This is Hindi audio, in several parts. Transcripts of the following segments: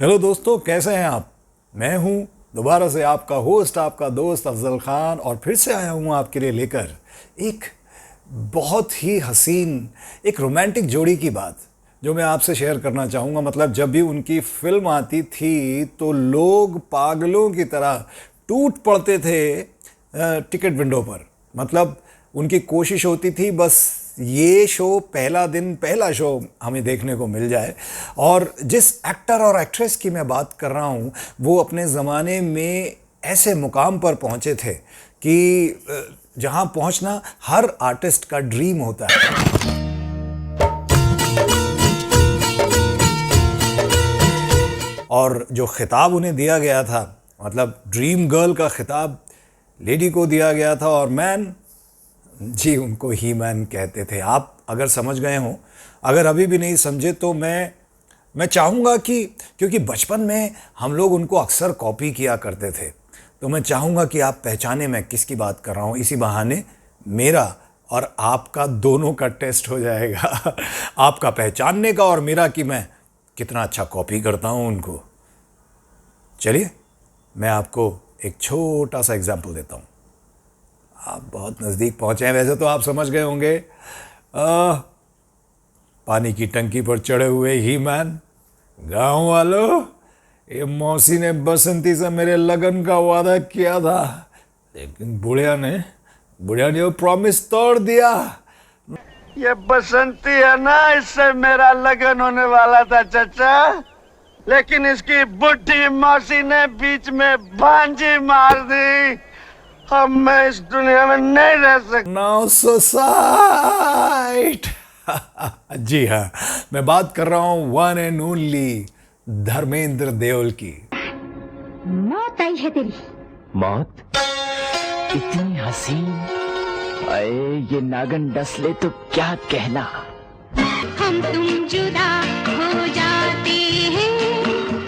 हेलो दोस्तों, कैसे हैं आप। मैं हूं दोबारा से आपका होस्ट, आपका दोस्त अफजल खान, और फिर से आया हूं आपके लिए लेकर एक बहुत ही हसीन, एक रोमांटिक जोड़ी की बात जो मैं आपसे शेयर करना चाहूँगा। मतलब जब भी उनकी फिल्म आती थी तो लोग पागलों की तरह टूट पड़ते थे टिकट विंडो पर। मतलब उनकी कोशिश होती थी बस ये शो पहला दिन पहला शो हमें देखने को मिल जाए। और जिस एक्टर और एक्ट्रेस की मैं बात कर रहा हूँ वो अपने ज़माने में ऐसे मुकाम पर पहुँचे थे कि जहाँ पहुँचना हर आर्टिस्ट का ड्रीम होता है। और जो खिताब उन्हें दिया गया था, मतलब ड्रीम गर्ल का खिताब लेडी को दिया गया था, और मैन जी उनको ही मैन कहते थे। आप अगर समझ गए हों, अगर अभी भी नहीं समझे तो मैं चाहूँगा कि, क्योंकि बचपन में हम लोग उनको अक्सर कॉपी किया करते थे, तो मैं चाहूँगा कि आप पहचाने मैं किसकी बात कर रहा हूँ। इसी बहाने मेरा और आपका दोनों का टेस्ट हो जाएगा आपका पहचानने का और मेरा कि मैं कितना अच्छा कॉपी करता हूँ उनको। चलिए मैं आपको एक छोटा सा एग्जाम्पल देता हूँ। आप बहुत नज़दीक पहुँचे हैं, वैसे तो आप समझ गए होंगे। पानी की टंकी पर चढ़े हुए ही मैन, गाँव वालों, ये मौसी ने बसंती से मेरे लगन का वादा किया था, लेकिन बुढ़िया ने वो प्रॉमिस तोड़ दिया। ये बसंती है ना, इससे मेरा लगन होने वाला था चचा, लेकिन इसकी बुढ़ी मौसी ने बीच में भांजी मार दी। अब मैं इस दुनिया में नहीं रह सकता। नाउ सुसाइड जी हाँ, मैं बात कर रहा हूँ one and only Dharmendra Deol की। मौत आई है तेरी। मौत इतनी हसीन, अरे ये नागन डस ले तो क्या कहना। हम तुम जुदा हो जाते हैं,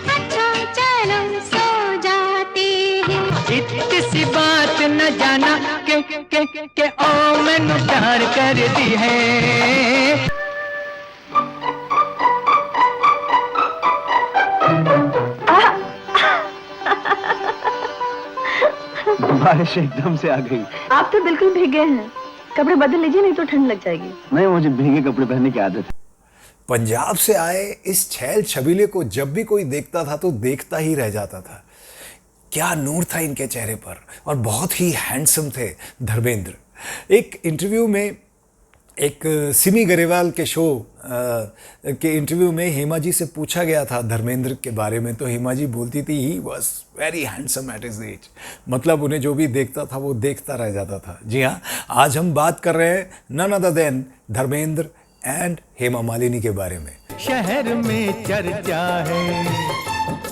अच्छा चलो सो जाते हैं। इतनी सी बात न जाना के ओ मैंने प्यार कर दी है। बारिश एकदम से आ गई। आप तो बिल्कुल भीगे हैं, कपड़े बदल लीजिए नहीं तो ठंड लग जाएगी। नहीं, मुझे भीगे कपड़े पहनने की आदत है। पंजाब से आए इस छैल छबीले को जब भी कोई देखता था तो देखता ही रह जाता था। क्या नूर था इनके चेहरे पर, और बहुत ही हैंडसम थे धर्मेंद्र। एक इंटरव्यू में, एक सिमी गरेवाल के शो के इंटरव्यू में हेमा जी से पूछा गया था धर्मेंद्र के बारे में, तो हेमा जी बोलती थी he was very handsome at his age. मतलब उन्हें जो भी देखता था वो देखता रह जाता था। जी हाँ, आज हम बात कर रहे हैं none other than Dharmendra and Hema Malini के बारे में। शहर में चर्चा है,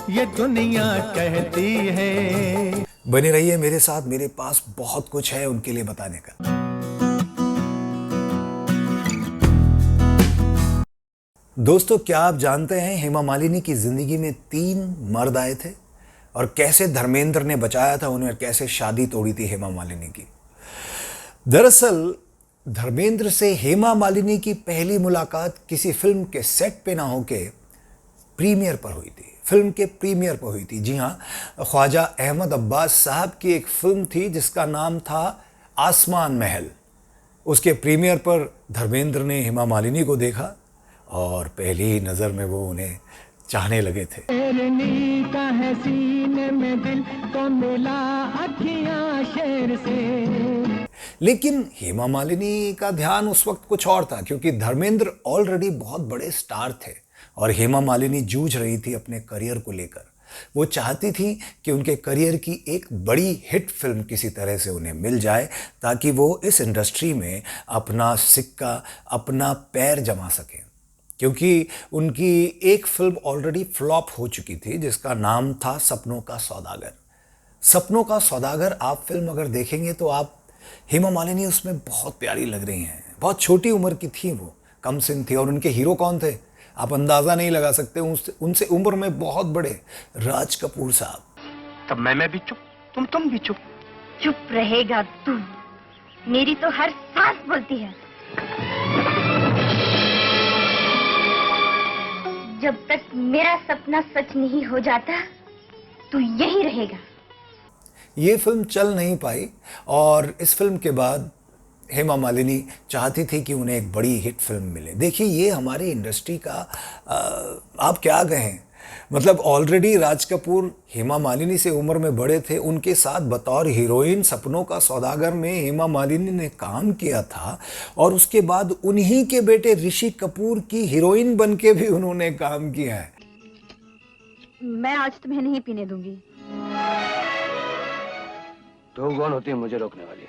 ये दुनिया कहती है। बने रहिए मेरे साथ, मेरे पास बहुत कुछ है उनके लिए बताने का। दोस्तों, क्या आप जानते हैं हेमा मालिनी की जिंदगी में 3 मर्द आए थे और कैसे धर्मेंद्र ने बचाया था उन्हें और कैसे शादी तोड़ी थी हेमा मालिनी की। दरअसल धर्मेंद्र से हेमा मालिनी की पहली मुलाकात किसी फिल्म के सेट पे ना होके प्रीमियर पर हुई थी, फिल्म के प्रीमियर पर हुई थी। जी हाँ, ख्वाजा अहमद अब्बास साहब की एक फिल्म थी जिसका नाम था आसमान महल। उसके प्रीमियर पर धर्मेंद्र ने हेमा मालिनी को देखा और पहली ही नज़र में वो उन्हें चाहने लगे थे। लेकिन हेमा मालिनी का ध्यान उस वक्त कुछ और था, क्योंकि धर्मेंद्र ऑलरेडी बहुत बड़े स्टार थे और हेमा मालिनी जूझ रही थी अपने करियर को लेकर। वो चाहती थी कि उनके करियर की एक बड़ी हिट फिल्म किसी तरह से उन्हें मिल जाए ताकि वो इस इंडस्ट्री में अपना सिक्का, अपना पैर जमा सकें। क्योंकि उनकी एक फिल्म ऑलरेडी फ्लॉप हो चुकी थी जिसका नाम था सपनों का सौदागर। सपनों का सौदागर आप फिल्म अगर देखेंगे तो आप, हेमा मालिनी उसमें बहुत प्यारी लग रही हैं। बहुत छोटी उम्र की थी वो, कम सिन थी। और उनके हीरो कौन थे आप अंदाज़ा नहीं लगा सकते, उनसे उम्र में बहुत बड़े, राज कपूर साहब। तब मैं भी चुप, तुम भी चुप। चुप रहेगा तू, मेरी तो हर सांस बोलती है। जब तक मेरा सपना सच नहीं हो जाता तू यहीं रहेगा। ये फिल्म चल नहीं पाई और इस फिल्म के बाद हेमा मालिनी चाहती थी कि उन्हें एक बड़ी हिट फिल्म मिले। देखिए, ये हमारी इंडस्ट्री का आप क्या कहें, मतलब ऑलरेडी राज कपूर हेमा मालिनी से उम्र में बड़े थे, उनके साथ बतौर हीरोइन सपनों का सौदागर में हेमा मालिनी ने काम किया था और उसके बाद उन्हीं के बेटे ऋषि कपूर की हीरोइन बन के भी उन्होंने काम किया है। मैं आज तुम्हें नहीं पीने दूंगी। तो कौन होती है मुझे रोकने वाली?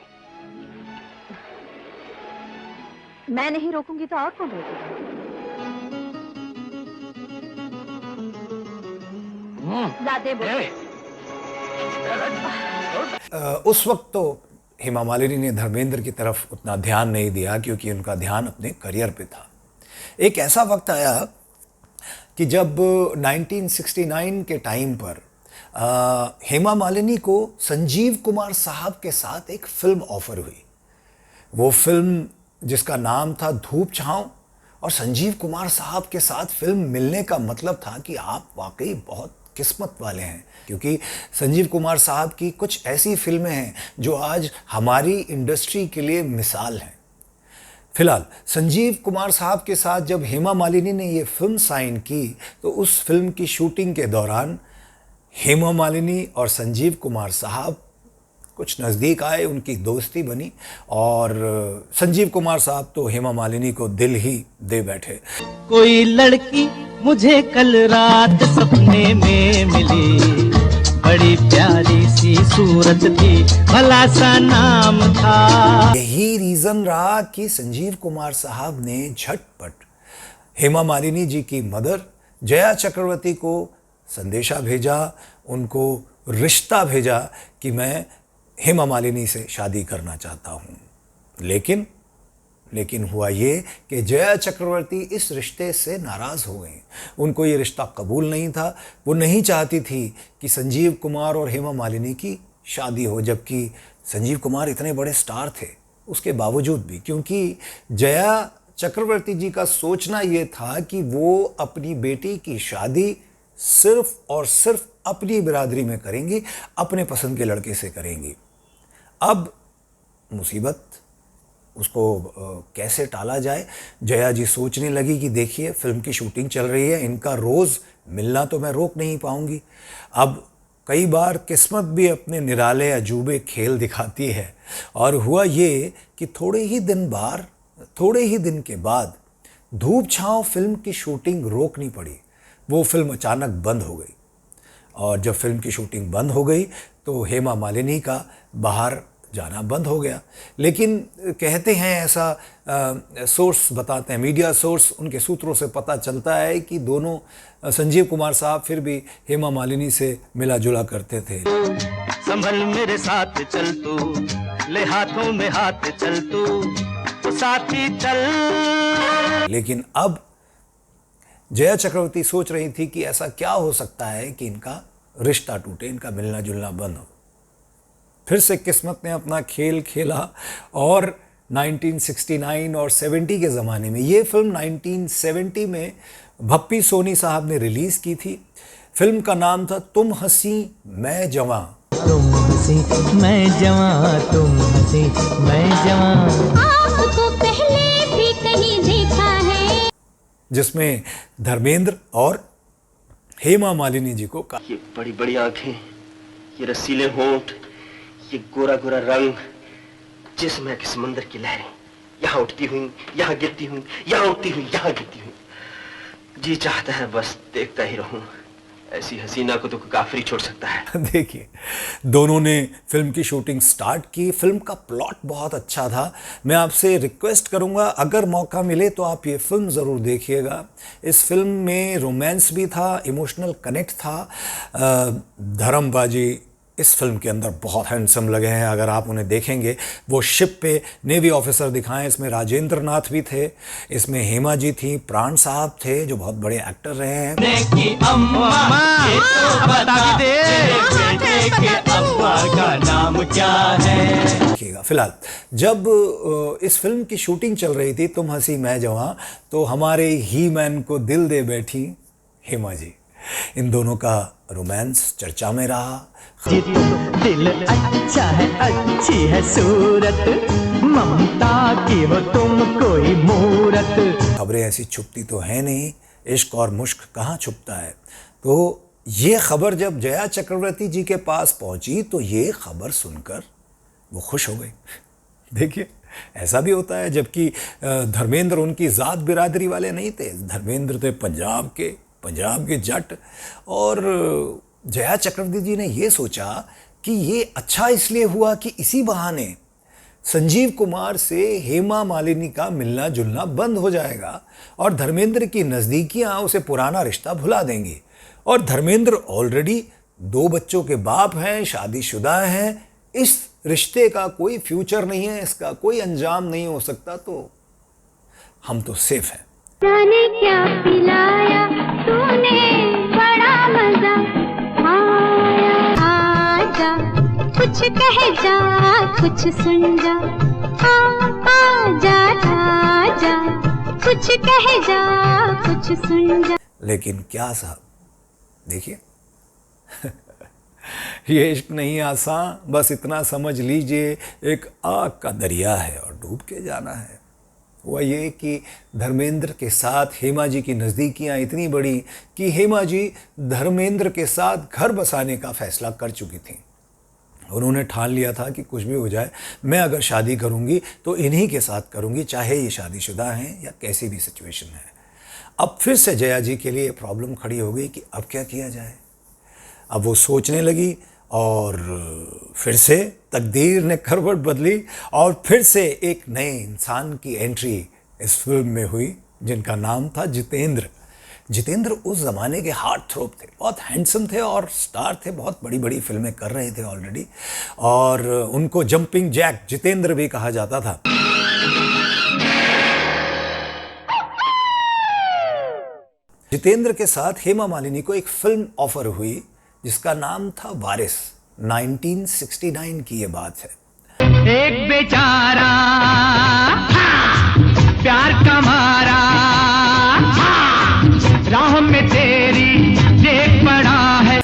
मैं नहीं रोकूंगी तो और कौन रोकेगा? ज़्यादा बोल। उस वक्त तो हेमा मालिनी ने धर्मेंद्र की तरफ उतना ध्यान नहीं दिया क्योंकि उनका ध्यान अपने करियर पे था। एक ऐसा वक्त आया कि जब 1969 के टाइम पर हेमा मालिनी को संजीव कुमार साहब के साथ एक फिल्म ऑफर हुई। वो फिल्म जिसका नाम था धूप छांव, और संजीव कुमार साहब के साथ फिल्म मिलने का मतलब था कि आप वाकई बहुत किस्मत वाले हैं, क्योंकि संजीव कुमार साहब की कुछ ऐसी फिल्में हैं जो आज हमारी इंडस्ट्री के लिए मिसाल हैं। फिलहाल संजीव कुमार साहब के साथ जब हेमा मालिनी ने ये फिल्म साइन की तो उस फिल्म की शूटिंग के दौरान हेमा मालिनी और संजीव कुमार साहब कुछ नज़दीक आए, उनकी दोस्ती बनी और संजीव कुमार साहब तो हेमा मालिनी को दिल ही दे बैठे। कोई लड़की मुझे कल रात सपने में मिली, बड़ी प्यारी सी सूरत थी, भला सा नाम था। यही रीज़न रहा कि संजीव कुमार साहब ने झटपट हेमा मालिनी जी की मदर जया चक्रवर्ती को संदेशा भेजा, उनको रिश्ता भेजा कि मैं हेमा मालिनी से शादी करना चाहता हूँ। लेकिन हुआ ये कि जया चक्रवर्ती इस रिश्ते से नाराज़ हो गई। उनको ये रिश्ता कबूल नहीं था। वो नहीं चाहती थी कि संजीव कुमार और हेमा मालिनी की शादी हो, जबकि संजीव कुमार इतने बड़े स्टार थे उसके बावजूद भी, क्योंकि जया चक्रवर्ती जी का सोचना ये था कि वो अपनी बेटी की शादी सिर्फ और सिर्फ अपनी बिरादरी में करेंगी, अपने पसंद के लड़के से करेंगी। अब मुसीबत, उसको कैसे टाला जाए। जया जी सोचने लगी कि देखिए फिल्म की शूटिंग चल रही है, इनका रोज़ मिलना तो मैं रोक नहीं पाऊंगी। अब कई बार किस्मत भी अपने निराले अजूबे खेल दिखाती है और हुआ ये कि थोड़े ही दिन के बाद धूप छांव फिल्म की शूटिंग रोकनी पड़ी। वो फिल्म अचानक बंद हो गई और जब फिल्म की शूटिंग बंद हो गई तो हेमा मालिनी का बाहर जाना बंद हो गया। लेकिन कहते हैं, ऐसा सोर्स बताते हैं, मीडिया सोर्स, उनके सूत्रों से पता चलता है कि दोनों संजीव कुमार साहब फिर भी हेमा मालिनी से मिला जुला करते थे। संभल मेरे साथ चल तू, ले हाथों में हाथ चल तू, तो साथी चल। लेकिन अब जया चक्रवर्ती सोच रही थी कि ऐसा क्या हो सकता है कि इनका रिश्ता टूटे, इनका मिलना जुलना बंद हो। फिर से किस्मत ने अपना खेल खेला और 1969 और 70 के ज़माने में, ये फिल्म 1970 में भप्पी सोनी साहब ने रिलीज़ की थी। फिल्म का नाम था तुम हंसी मैं जवां। तुम हंसी मैं जवां, तुम हंसी मैं जवां, आपको पहले भी कहीं देखा है, जिसमें धर्मेंद्र और हेमा मालिनी जी को ये बड़ी बड़ी आंखें, ये रसीले होंठ, ये गोरा गोरा रंग, जिस्म के समंदर की लहरें, यहाँ उठती हुई, यहाँ गिरती हुई, यहाँ उठती हुई, यहाँ गिरती हुई। जी चाहता है बस देखता ही रहूं, ऐसी हसीना को तो काफिर छोड़ सकता है। देखिए, दोनों ने फिल्म की शूटिंग स्टार्ट की। फिल्म का प्लॉट बहुत अच्छा था। मैं आपसे रिक्वेस्ट करूंगा, अगर मौका मिले तो आप ये फिल्म ज़रूर देखिएगा। इस फिल्म में रोमांस भी था, इमोशनल कनेक्ट था। धर्म बाजी इस फिल्म के अंदर बहुत हैंडसम लगे हैं। अगर आप उन्हें देखेंगे, वो शिप पे नेवी ऑफिसर दिखाएं। इसमें राजेंद्र नाथ भी थे, इसमें हेमा जी थी, प्राण साहब थे जो बहुत बड़े एक्टर रहे हैं। का नाम क्या है? देखिएगा। फिलहाल जब इस फिल्म की शूटिंग चल रही थी तुम हंसी मैं जवां, तो हमारे ही मैन को दिल दे बैठी हेमा जी। इन दोनों का रोमांस चर्चा में रहा। जी तो दिल अच्छा है, अच्छी है सूरत, ममता की हो तुम कोई मूरत। खबरें ऐसी छुपती तो है नहीं, इश्क और मुश्क कहाँ छुपता है। तो ये खबर जब जया चक्रवर्ती जी के पास पहुंची तो ये खबर सुनकर वो खुश हो गई। देखिए ऐसा भी होता है, जबकि धर्मेंद्र उनकी ज़ात बिरादरी वाले नहीं थे, धर्मेंद्र थे पंजाब के जट। और जया चक्रवर्ती जी ने ये सोचा कि ये अच्छा इसलिए हुआ कि इसी बहाने संजीव कुमार से हेमा मालिनी का मिलना जुलना बंद हो जाएगा और धर्मेंद्र की नज़दीकियाँ उसे पुराना रिश्ता भुला देंगी। और धर्मेंद्र ऑलरेडी 2 बच्चों के बाप हैं, शादीशुदा हैं, इस रिश्ते का कोई फ्यूचर नहीं है, इसका कोई अंजाम नहीं हो सकता, तो हम तो सेफ हैं। जाने क्या पिलाया तूने, बड़ा मजा आया। आजा कुछ कह जा, कुछ सुन जा, आजा आजा कुछ कह जा, कुछ सुन जा। लेकिन क्या साहब, देखिए ये इश्क नहीं आसान, बस इतना समझ लीजिए एक आग का दरिया है और डूब के जाना है। हुआ ये कि धर्मेंद्र के साथ हेमा जी की नज़दीकियाँ इतनी बड़ी कि हेमा जी धर्मेंद्र के साथ घर बसाने का फैसला कर चुकी थी। उन्होंने ठान लिया था कि कुछ भी हो जाए, मैं अगर शादी करूँगी तो इन्हीं के साथ करूँगी, चाहे ये शादीशुदा हैं या कैसी भी सिचुएशन है। अब फिर से जया जी के लिए प्रॉब्लम खड़ी हो गई कि अब क्या किया जाए। अब वो सोचने लगी और फिर से तकदीर ने करवट बदली और फिर से एक नए इंसान की एंट्री इस फिल्म में हुई, जिनका नाम था जितेंद्र। जितेंद्र उस ज़माने के हार्ट थ्रोब थे, बहुत हैंडसम थे और स्टार थे, बहुत बड़ी बड़ी फिल्में कर रहे थे ऑलरेडी, और उनको जंपिंग जैक जितेंद्र भी कहा जाता था। जितेंद्र के साथ हेमा मालिनी को एक फिल्म ऑफर हुई जिसका नाम था वारिस। 1969 की ये बात है। एक बेचारा प्यार का मारा, राह में तेरी देख पड़ा है।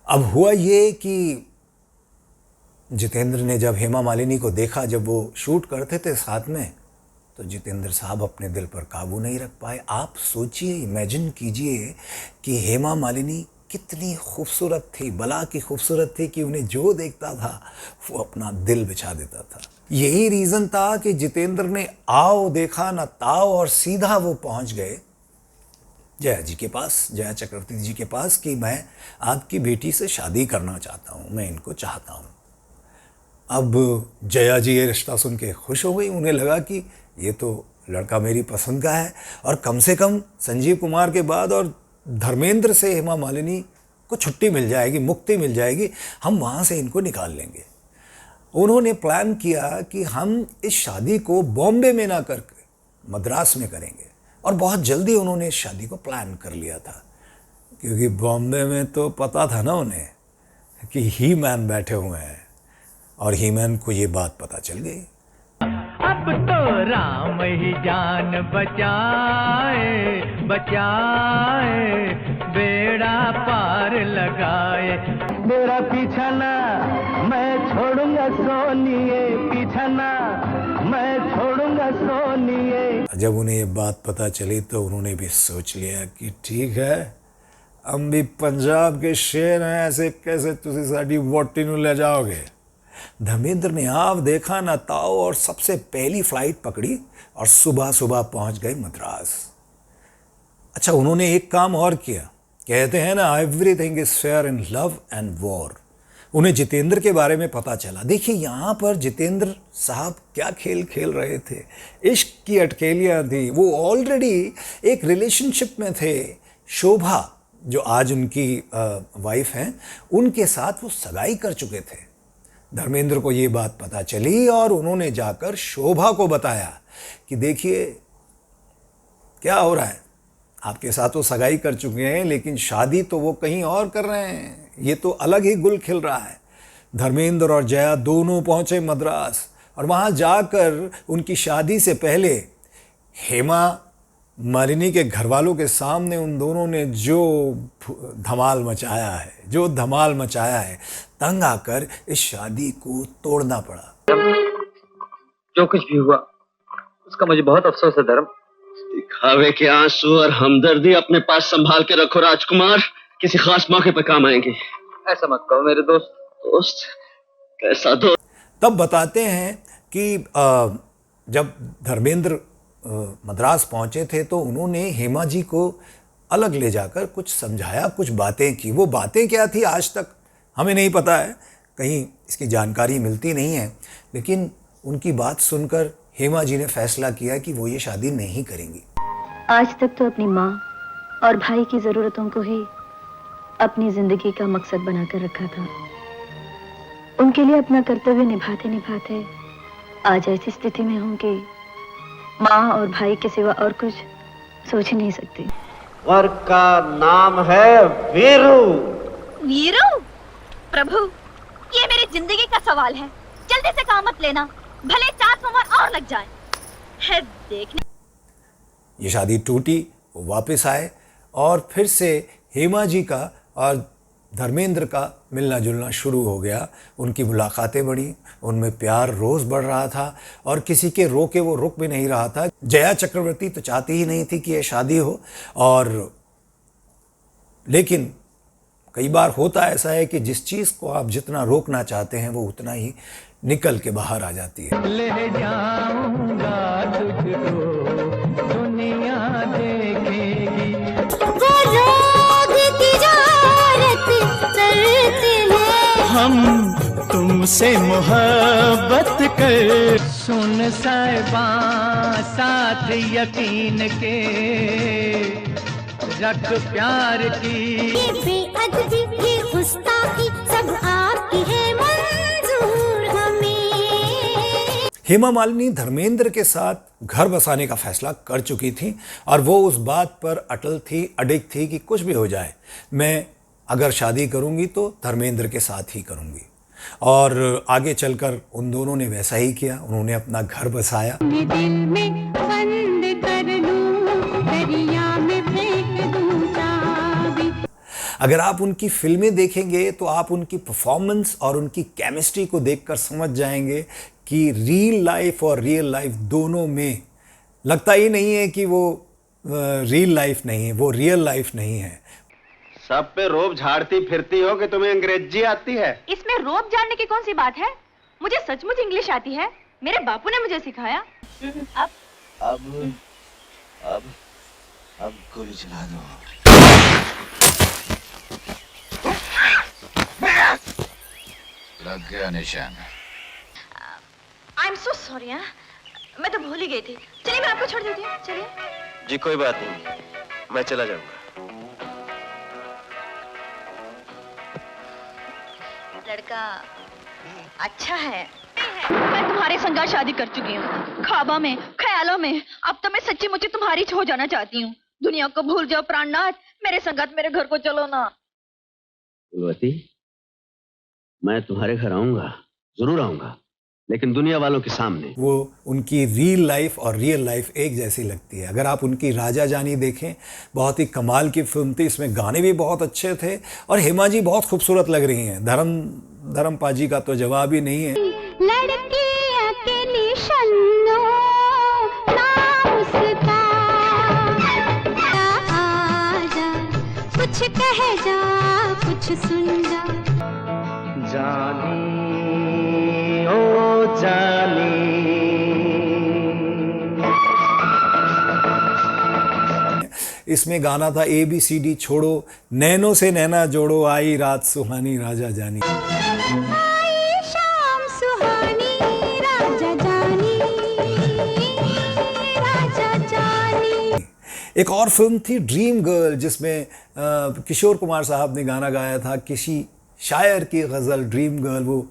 अब हुआ ये कि जितेंद्र ने जब हेमा मालिनी को देखा, जब वो शूट करते थे साथ में, तो जितेंद्र साहब अपने दिल पर काबू नहीं रख पाए। आप सोचिए, इमेजिन कीजिए कि हेमा मालिनी कितनी खूबसूरत थी, बला की खूबसूरत थी कि उन्हें जो देखता था वो अपना दिल बिछा देता था। यही रीज़न था कि जितेंद्र ने आओ देखा ना ताओ और सीधा वो पहुंच गए जया जी के पास, जया चक्रवर्ती जी के पास, कि मैं आपकी बेटी से शादी करना चाहता हूँ, मैं इनको चाहता हूँ। अब जया जी ये रिश्ता सुन के खुश हो गई। उन्हें लगा कि ये तो लड़का मेरी पसंद का है और कम से कम संजीव कुमार के बाद और धर्मेंद्र से हेमा मालिनी को छुट्टी मिल जाएगी, मुक्ति मिल जाएगी, हम वहाँ से इनको निकाल लेंगे। उन्होंने प्लान किया कि हम इस शादी को बॉम्बे में ना करके मद्रास में करेंगे, और बहुत जल्दी उन्होंने इस शादी को प्लान कर लिया था, क्योंकि बॉम्बे में तो पता था ना उन्हें कि ही मैन बैठे हुए हैं, और ही मैन को ये बात पता चल गई। अब तो राम ही जान बचाए बचाए, बेड़ा पार लगाए। मेरा पीछा ना मैं छोड़ूंगा सोनिए, पीछा ना मैं छोड़ूंगा सोनिए। जब उन्हें ये बात पता चली तो उन्होंने भी सोच लिया कि ठीक है, हम भी पंजाब के शेर हैं, ऐसे कैसे तुसी साडी वोटी नूं ले जाओगे। धर्मेंद्र ने आप देखा ना ताओ और सबसे पहली फ्लाइट पकड़ी और सुबह सुबह पहुंच गए मद्रास। अच्छा, उन्होंने एक काम और किया, कहते हैं ना everything is fair in love and war. उन्हें जितेंद्र के बारे में पता चला। देखिए यहाँ पर जितेंद्र साहब क्या खेल खेल रहे थे, इश्क की अटकेलियाँ थी। वो ऑलरेडी एक रिलेशनशिप में थे। शोभा जो आज उनकी वाइफ हैं, उनके साथ वो सगाई कर चुके थे। धर्मेंद्र को ये बात पता चली और उन्होंने जाकर शोभा को बताया कि देखिए क्या हो रहा है, आपके साथ वो सगाई कर चुके हैं लेकिन शादी तो वो कहीं और कर रहे हैं, ये तो अलग ही गुल खिल रहा है। धर्मेंद्र और जया दोनों पहुंचे मद्रास और वहाँ जाकर उनकी शादी से पहले हेमा मालिनी के घर वालों के सामने उन दोनों ने जो धमाल मचाया है, तंग आकर इस शादी को तोड़ना पड़ा। जो कुछ भी हुआ उसका मुझे बहुत अफसोस है धर्म। दिखावे के आंसू और हमदर्दी अपने पास संभाल के रखो राजकुमार, किसी खास मौके पर काम आएंगे। ऐसा मत कहो मेरे दोस्त। दोस्त? कैसा दोस्त? तब बताते हैं कि जब धर्मेंद्र मद्रास पहुंचे थे तो उन्होंने हेमा जी को अलग ले जाकर कुछ समझाया, कुछ बातें की। वो बातें क्या थी आज तक हमें नहीं पता है, कहीं इसकी जानकारी मिलती नहीं है, लेकिन उनकी बात सुनकर हेमा जी ने फैसला किया कि वो ये शादी नहीं करेंगी। आज तक तो अपनी माँ और भाई की जरूरतों को ही अपनी जिंदगी का मकसद बनाकर रखा था। उनके लिए अपना कर्तव्य निभाते निभाते आज ऐसी स्थिति में हूँ कि माँ और भाई के सिवा और कुछ सोच ही नहीं सकती। वर का नाम है वीरू। वीरू? प्रभु, ये मेरी जिंदगी का सवाल है, जल्दी से काम मत लेना, भले 4 सोमवार और लग जाए। है देखने। ये शादी टूटी, वो वापस आए और फिर से हेमा जी का और धर्मेंद्र का मिलना जुलना शुरू हो गया। उनकी मुलाकातें बढ़ी, उनमें प्यार रोज़ बढ़ रहा था और किसी के रोके वो रुक भी नहीं रहा था। जया चक्रवर्ती तो चाहती ही नहीं थी कि ये शादी हो, और लेकिन कई बार होता ऐसा है कि जिस चीज़ को आप जितना रोकना चाहते हैं वो उतना ही निकल के बाहर आ जाती है। ले जाऊंगा तुझको दुनिया देखेगी। हम तुमसे मोहब्बत कर, सुन साहिबा साथ यकीन के, रख प्यार की बेअदबी की गुस्ताखी सब आपकी है मंजूर हमें। हेमा मालिनी धर्मेंद्र के साथ घर बसाने का फैसला कर चुकी थी और वो उस बात पर अटल थी, अडिग थी कि कुछ भी हो जाए, मैं अगर शादी करूंगी तो धर्मेंद्र के साथ ही करूंगी। और आगे चलकर उन दोनों ने वैसा ही किया, उन्होंने अपना घर बसाया। दिल में बंद कर लूं, दरिया में फेंक दूं चाबी। अगर आप उनकी फिल्में देखेंगे तो आप उनकी परफॉर्मेंस और उनकी केमिस्ट्री को देखकर समझ जाएंगे कि रियल लाइफ और रियल लाइफ दोनों में लगता ही नहीं है कि वो रियल लाइफ नहीं है, वो रियल लाइफ नहीं है। सब पे रोब झाड़ती फिरती हो कि तुम्हें अंग्रेजी आती है। इसमें रोब जानने की कौन सी बात है? मुझे सचमुच इंग्लिश आती है, मेरे बापू ने मुझे सिखाया। अब गोली चला दो। लग गया निशान। आई एम सो सॉरी, मैं तो भूल ही गई थी। चलिए मैं आपको छोड़ देती हूँ, चलिए। जी कोई बात नहीं, मैं चला जाऊंगा। लड़का अच्छा है। मैं तुम्हारे संग शादी कर चुकी हूँ, ख्वाबों में, ख्यालों में। अब तो मैं सच्ची मुच्ची तुम्हारी हो जाना चाहती हूँ। दुनिया को भूल जाओ प्राणनाथ, मेरे संगत मेरे घर को चलो ना। फूलवती, मैं तुम्हारे घर आऊंगा, जरूर आऊंगा, लेकिन दुनिया वालों के सामने। वो उनकी रियल लाइफ और रियल लाइफ एक जैसी लगती है। अगर आप उनकी राजा जानी देखें, बहुत ही कमाल की फिल्म थी, इसमें गाने भी बहुत अच्छे थे और हेमा जी बहुत खूबसूरत लग रही हैं। धर्म पाजी का तो जवाब ही नहीं है। लड़की अकेली शन्नो ना उसका, आजा कुछ कह जा कुछ सुन जा। जानी ओ जानी, इसमें गाना था ABCD छोड़ो, नैनों से नैना जोड़ो, आई रात सुहानी राजा जानी। आई शाम सुहानी राजा जानी, राजा जानी। एक और फिल्म थी ड्रीम गर्ल, जिसमें किशोर कुमार साहब ने गाना गाया था, किसी शायर की गज़ल ड्रीम गर्ल। वो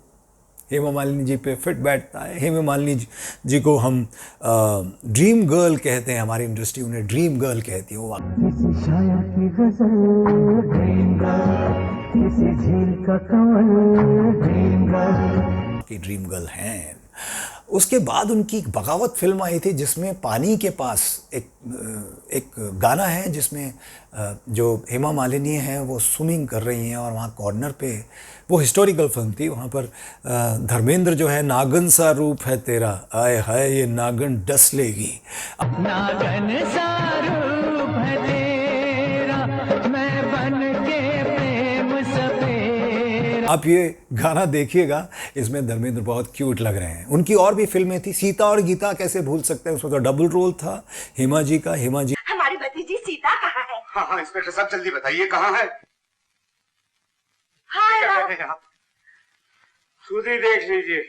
हेमा मालिनी जी पे फिट बैठता है। हेमा मालिनी जी को हम ड्रीम गर्ल कहते हैं, हमारी इंडस्ट्री उन्हें ड्रीम गर्ल कहती है। वो किसी शायर की गजल ड्रीम गर्ल, किसी झील का कमल ड्रीम गर्ल, की ड्रीम गर्ल हैं। उसके बाद उनकी एक बगावत फिल्म आई थी जिसमें पानी के पास एक गाना है जिसमें जो हेमा मालिनी हैं वो स्विमिंग कर रही हैं और वहाँ कॉर्नर पे, वो हिस्टोरिकल फिल्म थी, वहाँ पर धर्मेंद्र जो है, नागन सा रूप है तेरा, आए हाय ये नागन डस लेगी। नागन सा रूप है तेरा, मैं बन के प्रेम सपेरा। आप ये गाना देखिएगा, इसमें धर्मेंद्र बहुत क्यूट लग रहे हैं। उनकी और भी फिल्में थी, सीता और गीता कैसे भूल सकते हैं, उसमें तो डबल रोल था हेमा जी का। हेमा जी, हमारी भतीजी सीता कहाँ है? हाँ हाँ इंस्पेक्टर साहब जल्दी बताइए कहाँ है? हाय क्या कह रहे हैं आप? खुद ही देख लीजिए।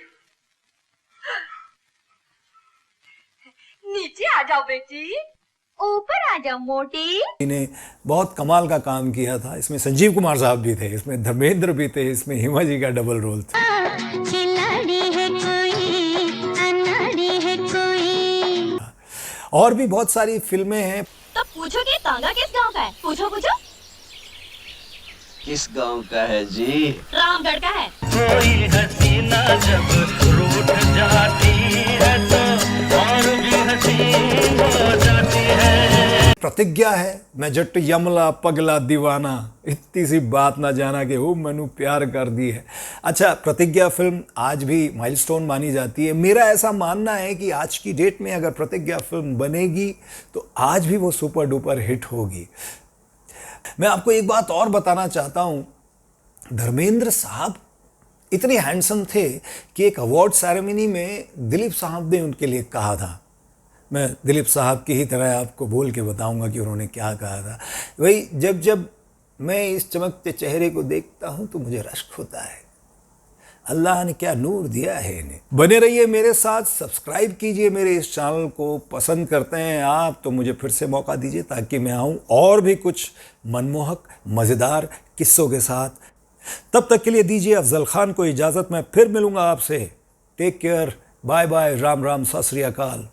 नीचे आ जाओ बेटी, ऊपर आ जाओ मोटी। ने बहुत कमाल का काम किया था। इसमें संजीव कुमार साहब भी थे, इसमें धर्मेंद्र भी थे, इसमें हेमा जी का डबल रोल था। खिलाड़ी है कोई, अनाड़ी है कोई। और भी बहुत सारी फिल्में हैं। तो पूछो कि तांगा किस गांव का है? पूछो पूछो। किस गांव का है जी? रामगढ़ का है। कोई हसीना जब रूठ जाती है तो और भी हसीन हो जाती है। प्रतिज्ञा है, मैं जट यमला पगला दीवाना, इतनी सी बात ना जाना कि वो मैनू प्यार कर दी है। अच्छा, प्रतिज्ञा फिल्म आज भी माइलस्टोन मानी जाती है। मेरा ऐसा मानना है कि आज की डेट में अगर प्रतिज्ञा फिल्म बनेगी तो आज भी वो सुपर डुपर हिट होगी। मैं आपको एक बात और बताना चाहता हूँ, धर्मेंद्र साहब इतने हैंडसम थे कि एक अवार्ड सेरेमनी में दिलीप साहब ने उनके लिए कहा था, मैं दिलीप साहब की ही तरह आपको बोल के बताऊंगा कि उन्होंने क्या कहा था। वही, जब जब मैं इस चमकते चेहरे को देखता हूं तो मुझे रश्क होता है। अल्लाह ने क्या नूर दिया है इन्हें। बने रहिए मेरे साथ, सब्सक्राइब कीजिए मेरे इस चैनल को। पसंद करते हैं आप तो मुझे फिर से मौका दीजिए ताकि मैं आऊँ और भी कुछ मनमोहक मज़ेदार किस्सों के साथ। तब तक के लिए दीजिए अफजल खान को इजाज़त। मैं फिर मिलूँगा आपसे। Take care, bye bye, Ram Ram, सत श्री अकाल।